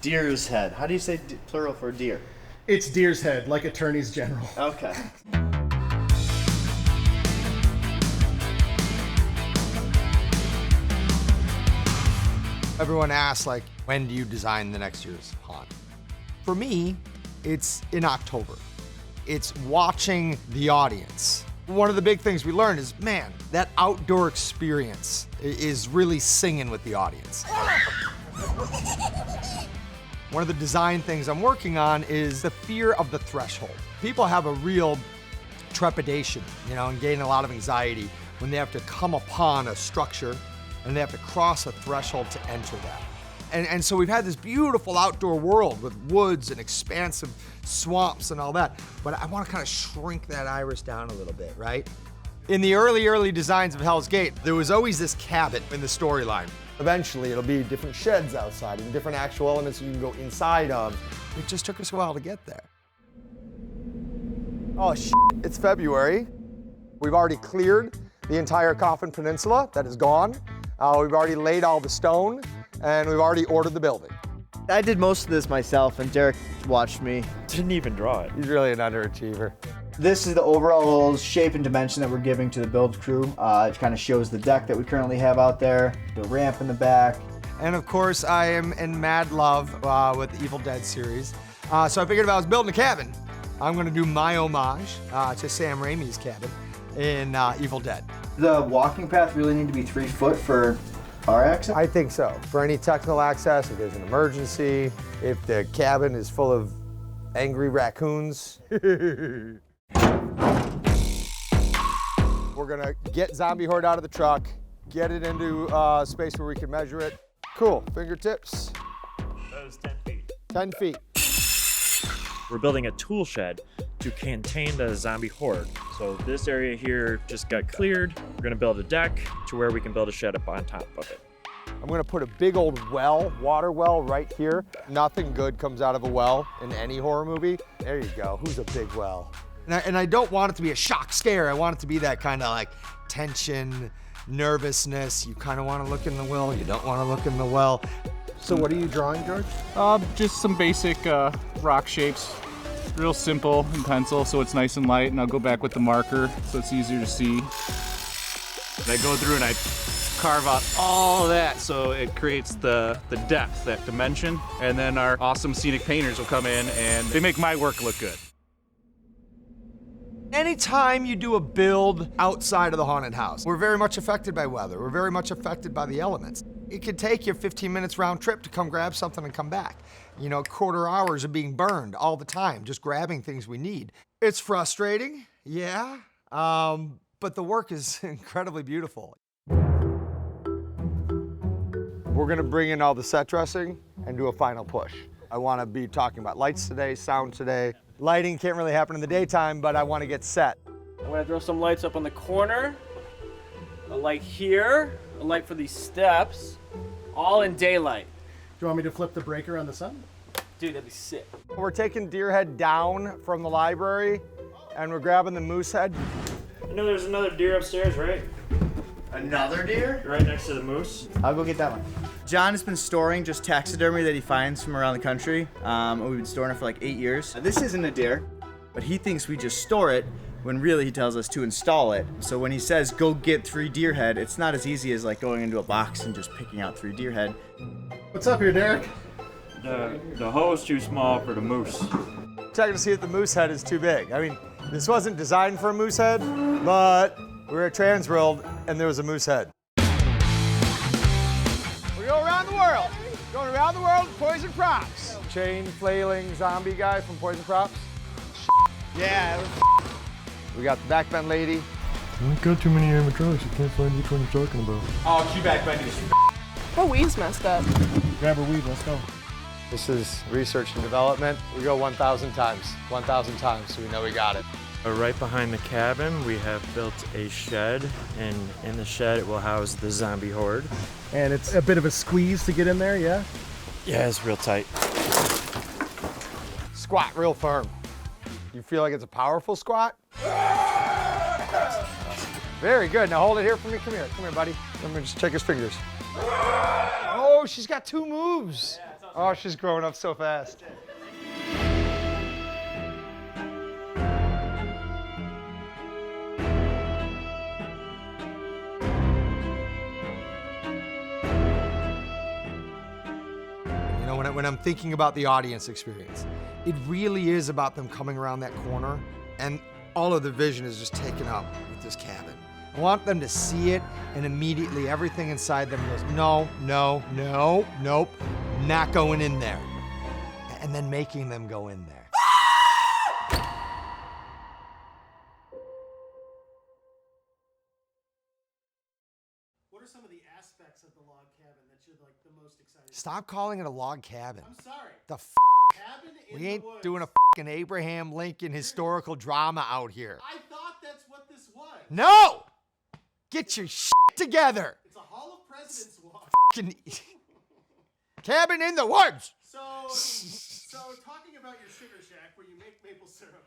Deer's head. How do you say plural for deer? It's deer's head, like attorneys general. Okay. Everyone asks, like, when do you design the next year's haunt? For me, it's in October. It's watching the audience. One of the big things we learned is, man, that outdoor experience is really singing with the audience. One of the design things I'm working on is the fear of the threshold. People have a real trepidation, and gain a lot of anxiety when they have to come upon a structure and they have to cross a threshold to enter that. And so we've had this beautiful outdoor world with woods and expansive swamps and all that, but I want to kind of shrink that iris down a little bit, right? In the early designs of Hell's Gate, there was always this cabin in the storyline. Eventually, it'll be different sheds outside and different actual elements you can go inside of. It just took us a while to get there. Oh, it's February. We've already cleared the entire Coffin Peninsula. That is gone. We've already laid all the stone, and we've already ordered the building. I did most of this myself, and Derek watched me. Didn't even draw it. He's really an underachiever. This is the overall shape and dimension that we're giving to the build crew. It kind of shows the deck that we currently have out there, the ramp in the back. And of course, I am in mad love with the Evil Dead series. So I figured if I was building a cabin, I'm gonna do my homage to Sam Raimi's cabin in Evil Dead. The walking path really need to be 3 foot for our access? I think so. For any technical access, if there's an emergency, if the cabin is full of angry raccoons. We're gonna get Zombie Horde out of the truck, get it into a space where we can measure it. Cool, fingertips. That was 10 feet. 10 feet. We're building a tool shed to contain the zombie horde. So this area here just got cleared. We're gonna build a deck to where we can build a shed up on top of it. I'm gonna put a big old well, water well right here. Nothing good comes out of a well in any horror movie. There you go, who's a big well? And I don't want it to be a shock scare. I want it to be that kind of like tension, nervousness. You kind of want to look in the well, you don't want to look in the well. So what are you drawing, George? Just some basic rock shapes. Real simple in pencil, so it's nice and light, and I'll go back with the marker so it's easier to see. And I go through and I carve out all that so it creates the depth, that dimension, and then our awesome scenic painters will come in and they make my work look good. Anytime you do a build outside of the haunted house, we're very much affected by weather. We're very much affected by the elements. It could take you 15 minutes round trip to come grab something and come back. Quarter hours of being burned all the time, just grabbing things we need. It's frustrating, yeah, but the work is incredibly beautiful. We're gonna bring in all the set dressing and do a final push. I wanna be talking about lights today, sound today. Lighting can't really happen in the daytime, but I want to get set. I'm gonna throw some lights up on the corner, a light here, a light for these steps, all in daylight. Do you want me to flip the breaker on the sun? Dude, that'd be sick. We're taking deer head down from the library, and we're grabbing the moose head. You know there's another deer upstairs, right? Another deer? Right next to the moose. I'll go get that one. John has been storing just taxidermy that he finds from around the country. We've been storing it for like 8 years. This isn't a deer, but he thinks we just store it when really he tells us to install it. So when he says, go get 3 deer head, it's not as easy as like going into a box and just picking out 3 deer head. What's up here, Derek? The hoe is too small for the moose. Checking to see if the moose head is too big. I mean, this wasn't designed for a moose head, but we were at Trans World and there was a moose head. We go around the world. Going around the world with Poison Props. Chain flailing zombie guy from Poison Props. Yeah. We got the backbend lady. I've got too many animatronics, I can't find which one you're talking about. Oh, she backbending. Her weed's messed up. Grab her weed, let's go. This is research and development. We go 1,000 times. 1,000 times so we know we got it. Right behind the cabin, we have built a shed, and in the shed it will house the zombie horde. And it's a bit of a squeeze to get in there, yeah? Yeah, it's real tight. Squat real firm. You feel like it's a powerful squat? Very good. Now hold it here for me. Come here, buddy. Let me just check his fingers. Oh, she's got 2 moves. Oh, she's growing up so fast. You know, when I'm thinking about the audience experience, it really is about them coming around that corner and all of the vision is just taken up with this cabin. I want them to see it and immediately everything inside them goes, no, no, no, nope, not going in there. And then making them go in there. What are some of the aspects of the log cabin that you're like the most excited Stop calling it a log cabin. I'm sorry. The Cabin in we the ain't woods. doing a fucking Abraham Lincoln historical drama out here. I thought that's what this was. No! Get your shit together. It's a Hall of Presidents walk. Fucking cabin in the woods. So talking about your sugar shack where you make maple syrup.